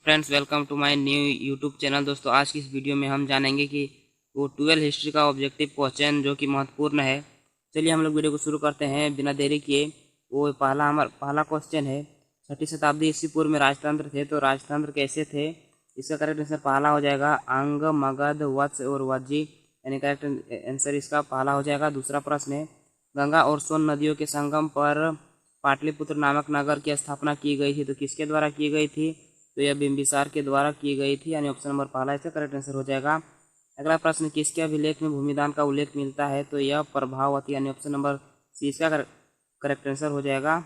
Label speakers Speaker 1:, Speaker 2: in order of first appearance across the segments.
Speaker 1: Friends, welcome to my new YouTube channel. दोस्तों, आज की इस वीडियो में हम जानेंगे कि वो 12 हिस्ट्री का ऑब्जेक्टिव क्वेश्चन जो कि महत्वपूर्ण है। चलिए हम लोग वीडियो को शुरू करते हैं बिना देरी किए। वो पहला क्वेश्चन है, 6ठी शताब्दी ईस्वी पूर्व में राजतंत्र थे, तो राजतंत्र कैसे थे? इसका करेक्ट आंसर पहला हो जाएगा अंग, मगध, वत्स और वज्जी, यानी करेक्ट आंसर इसका पहला हो जाएगा। दूसरा प्रश्न है, गंगा और सोन नदियों के संगम पर पाटलिपुत्र नामक नगर की स्थापना की गई थी, तो किसके द्वारा की गई थी? तो यह बिंबिसार के द्वारा की गई थी, यानी ऑप्शन नंबर पहला इसका करेक्ट आंसर हो जाएगा। अगला प्रश्न, किसके अभिलेख में भूमिदान का उल्लेख मिलता है? तो यह प्रभावती, यानी ऑप्शन नंबर सी इसका करेक्ट आंसर हो जाएगा।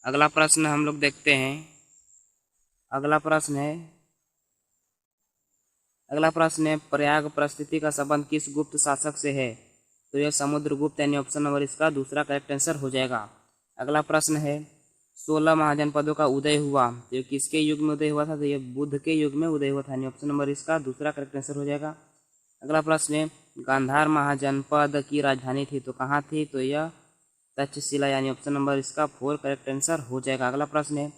Speaker 1: अगला प्रश्न हम लोग देखते हैं। अगला प्रश्न है प्रयाग परिस्थिति का संबंध किस गुप्त शासक से है? तो यह समुद्रगुप्त, यानी ऑप्शन नंबर इसका दूसरा करेक्ट आंसर हो जाएगा। अगला प्रश्न है, 16 महाजनपदों का उदय हुआ, तो ये किसके युग में उदय हुआ था? तो ये बुद्ध के युग में उदय हुआ था, यानी ऑप्शन नंबर इसका दूसरा करेक्ट आंसर हो जाएगा। अगला प्रश्न है, गांधार महाजनपद की राजधानी थी, तो कहाँ थी? तो यह तक्षशिला, यानी ऑप्शन नंबर इसका 4 करेक्ट आंसर हो जाएगा। अगला प्रश्न है,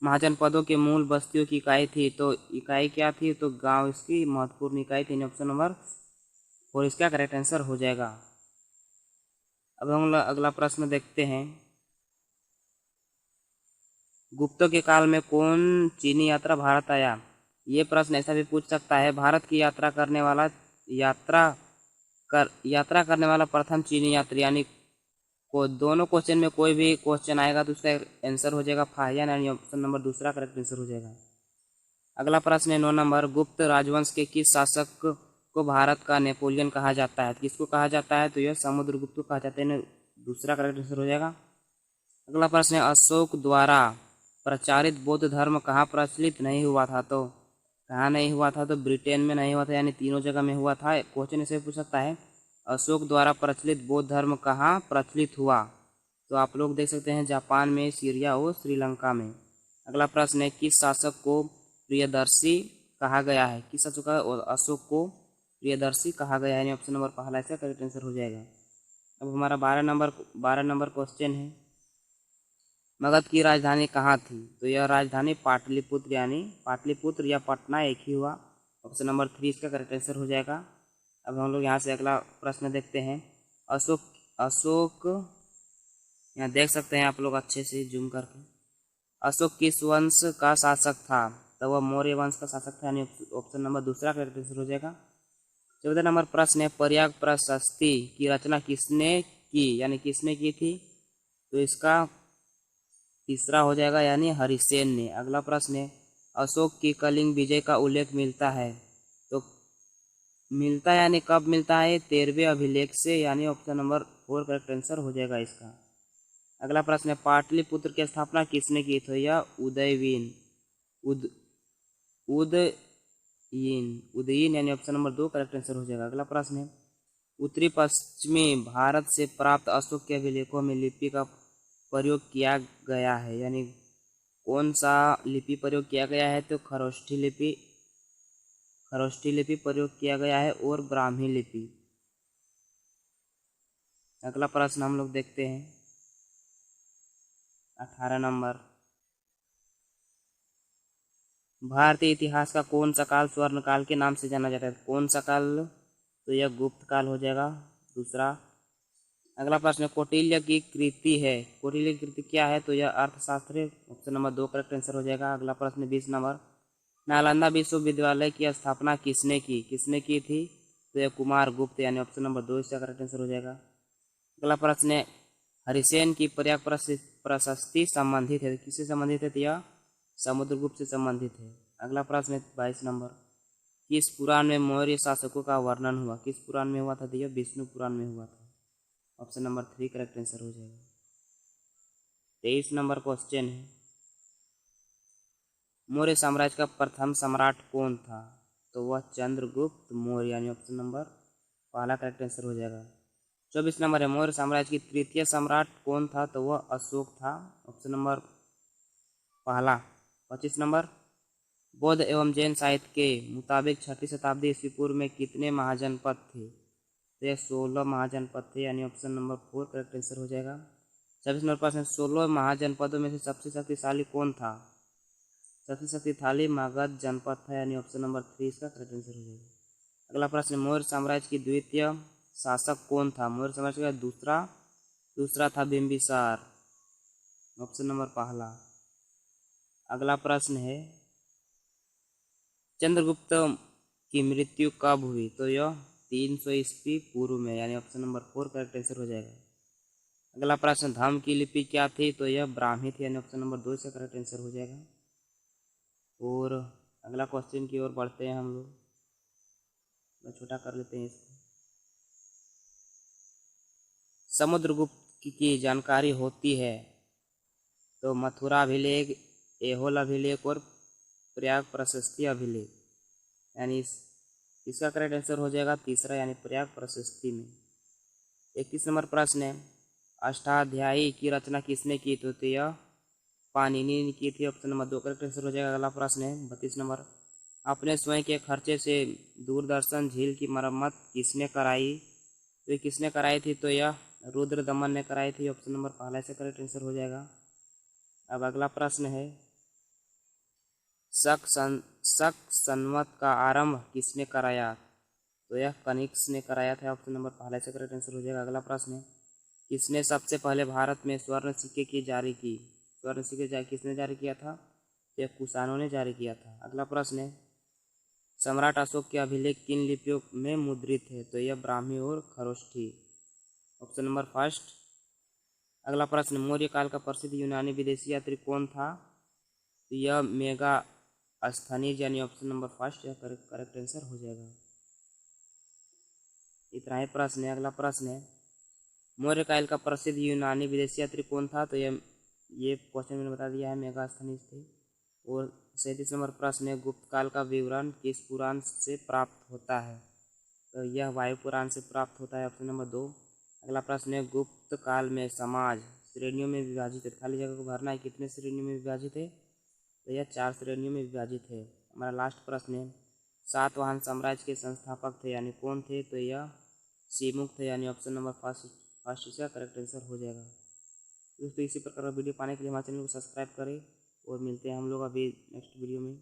Speaker 1: महाजनपदों के मूल बस्तियों की इकाई थी, तो इकाई क्या थी? तो गांव इसकी महत्वपूर्ण इकाई थी, ऑप्शन नंबर 4 इसका करेक्ट आंसर हो जाएगा। अब हम अगला प्रश्न देखते हैं, गुप्तों के काल में कौन चीनी यात्रा भारत आया? ये प्रश्न ऐसा भी पूछ सकता है, भारत की यात्रा करने वाला प्रथम चीनी यात्री, यानी को दोनों क्वेश्चन में कोई भी क्वेश्चन आएगा तो उसका आंसर हो जाएगा फाहियान, यानी ऑप्शन नंबर दूसरा करेक्ट आंसर हो जाएगा। अगला प्रश्न है 9 नंबर, गुप्त राजवंश के किस शासक को भारत का नेपोलियन कहा जाता है? किसको कहा जाता है? तो यह समुद्रगुप्त को कहा जाता है, दूसरा करेक्ट आंसर हो जाएगा। अगला प्रश्न है, अशोक द्वारा प्रचारित बौद्ध धर्म कहाँ प्रचलित नहीं हुआ था? तो कहाँ नहीं हुआ था? तो ब्रिटेन में नहीं हुआ था, यानी तीनों जगह में हुआ था। क्वेश्चन इसे पूछ सकता है, अशोक द्वारा प्रचलित बौद्ध धर्म कहाँ प्रचलित हुआ? तो आप लोग देख सकते हैं जापान में, सीरिया और श्रीलंका में। अगला प्रश्न है, किस शासक को प्रियदर्शी कहा गया है? किस शासक को अशोक को प्रियदर्शी कहा गया है? ऑप्शन नंबर पहला इसका करेक्ट आंसर हो जाएगा। अब हमारा 12 नंबर क्वेश्चन है, मगध की राजधानी कहाँ थी? तो यह राजधानी पाटलिपुत्र, यानी पाटलिपुत्र या पटना एक ही हुआ, ऑप्शन नंबर 3 इसका करेक्ट आंसर हो जाएगा। अब हम लोग यहाँ से अगला प्रश्न देखते हैं, अशोक यहाँ देख सकते हैं आप लोग अच्छे से जूम करके, अशोक किस वंश का शासक था? तो वह मौर्य वंश का शासक था, यानी ऑप्शन नंबर दूसरा करेक्ट आंसर हो जाएगा। 14 नंबर प्रश्न है, प्रयाग प्रशस्ति की रचना किसने की, यानी किसने की थी? तो इसका तीसरा हो जाएगा, यानी हरिसेन ने। अगला प्रश्न है, अशोक की कलिंग विजय का उल्लेख मिलता है, तो मिलता है यानी कब मिलता है? 13वें अभिलेख से, यानी ऑप्शन नंबर 4 करेक्ट आंसर हो जाएगा इसका। अगला प्रश्न है, पाटलिपुत्र की स्थापना किसने की? तो यह उदयीन उदयीन, यानी ऑप्शन नंबर 2 करेक्ट आंसर हो जाएगा। अगला प्रश्न है, उत्तरी पश्चिमी भारत से प्राप्त अशोक के अभिलेखों में लिपि का प्रयोग किया गया है, यानी कौन सा लिपि प्रयोग किया गया है? तो खरोष्ठी लिपि प्रयोग किया गया है और ब्राह्मी लिपि। अगला प्रश्न हम लोग देखते हैं, 18 नंबर, भारतीय इतिहास का कौन सा काल स्वर्ण काल के नाम से जाना जाता है? कौन सा काल? तो यह गुप्त काल हो जाएगा, दूसरा। अगला प्रश्न, कौटिल्य की कृति है, कौटिल्य की कृति क्या है? तो यह अर्थशास्त्र, ऑप्शन नंबर 2 करेक्ट आंसर हो जाएगा। अगला प्रश्न 20 नंबर, नालंदा विश्वविद्यालय की स्थापना किसने की थी? तो यह कुमार गुप्त, यानी ऑप्शन नंबर 2 इसका करेक्ट आंसर हो जाएगा। अगला प्रश्न है, हरिसेन की प्रयाग प्रशस्ति संबंधित है, किससे संबंधित है? तो यह समुद्रगुप्त से संबंधित है। अगला प्रश्न है 22 नंबर, किस पुराण में मौर्य शासकों का वर्णन हुआ? किस पुराण में हुआ था? तो यह विष्णु पुराण में हुआ था, ऑप्शन नंबर 3 करेक्ट आंसर हो जाएगा। 23 नंबर क्वेश्चन है, मौर्य साम्राज्य का प्रथम सम्राट कौन था? तो वह चंद्रगुप्त मौर्य, यानी ऑप्शन नंबर पहला करेक्ट आंसर हो जाएगा। 24 नंबर है, मौर्य साम्राज्य की तृतीय सम्राट कौन था? तो वह अशोक था, ऑप्शन नंबर पहला। 25 नंबर, बौद्ध एवं जैन साहित्य के मुताबिक 6ठी शताब्दी ईस्वी पूर्व में कितने महाजनपद थे? तो यह 16 महाजनपद थे, यानी ऑप्शन नंबर 4 करेक्ट आंसर हो जाएगा। 26 नंबर प्रश्न, 16 महाजनपदों में से सबसे शक्तिशाली कौन था? सबसे शक्तिशाली मगध जनपद था, यानी ऑप्शन नंबर 3 इसका करेक्ट आंसर हो जाएगा। अगला प्रश्न, मौर्य साम्राज्य की द्वितीय शासक कौन था? मौर्य साम्राज्य का दूसरा था बिंबिसार, ऑप्शन नंबर पहला। अगला प्रश्न है, चंद्रगुप्त की मृत्यु कब हुई? तो यह 300 ईस्वी पूर्व में, यानी ऑप्शन नंबर 4 करेक्ट आंसर हो जाएगा। अगला प्रश्न, धम्म की लिपि क्या थी? तो यह ब्राह्मी थी, यानी ऑप्शन नंबर 2 इसका करेक्ट आंसर हो जाएगा। और अगला क्वेश्चन की ओर बढ़ते हैं हम लोग, छोटा कर लेते हैं इसको। समुद्रगुप्त की जानकारी होती है तो मथुरा अभिलेख, ऐहोल अभिलेख और प्रयाग प्रशस्ति अभिलेख, यानी इसका करेक्ट आंसर हो जाएगा तीसरा, यानी प्रयाग प्रशस्ति में। 31 नंबर प्रश्न है, अष्टाध्यायी की रचना किसने की? तो यह पाणिनि ने की थी, ऑप्शन नंबर 2 करेक्ट आंसर हो जाएगा। अगला प्रश्न है 32 नंबर, अपने स्वयं के खर्चे से दूरदर्शन झील की मरम्मत किसने कराई? तो ये किसने कराई थी? तो यह रुद्रदमन ने कराई थी, ऑप्शन नंबर पहला से करेक्ट आंसर हो जाएगा। अब अगला प्रश्न है, शक संवत का आरंभ किसने कराया? तो यह कनिष्क ने कराया था, ऑप्शन नंबर पहला से करेक्ट आंसर हो जाएगा। अगला प्रश्न है, किसने सबसे पहले भारत में स्वर्ण सिक्के की जारी की? स्वर्ण सिक्के किसने जारी किया था? यह कुषाणों ने जारी किया था। अगला प्रश्न है, सम्राट अशोक के अभिलेख किन लिपियों में मुद्रित है? तो यह ब्राह्मी और खरोष्ठी, ऑप्शन नंबर फर्स्ट। अगला प्रश्न, मौर्य काल का प्रसिद्ध यूनानी विदेशी यात्री कौन था? तो यह मेगास्थनीज, यानी ऑप्शन नंबर फर्स्ट यह करेक्ट आंसर हो जाएगा। इतना ही प्रश्न है। अगला प्रश्न है, मौर्य काल का प्रसिद्ध यूनानी विदेशी यात्री कौन था? तो ये क्वेश्चन मैंने बता दिया है, मेगास्थनीज थे। और 37 नंबर प्रश्न है, गुप्त काल का विवरण किस पुराण से प्राप्त होता है? तो यह वायु पुराण से प्राप्त होता है, ऑप्शन नंबर 2। अगला प्रश्न है, गुप्त काल में समाज श्रेणियों में विभाजित है, खाली जगह को भरना है, कितने श्रेणियों में विभाजित है? तो यह 4 श्रेणियों में विभाजित है। हमारा लास्ट प्रश्न है, सातवाहन साम्राज्य के संस्थापक थे, यानी कौन थे? तो यह सीमुख थे, यानी ऑप्शन नंबर फर्स्ट इसका करेक्ट आंसर हो जाएगा। दोस्तों इसी प्रकार का वीडियो पाने के लिए हमारे चैनल को सब्सक्राइब करें और मिलते हैं हम लोग अभी नेक्स्ट वीडियो में।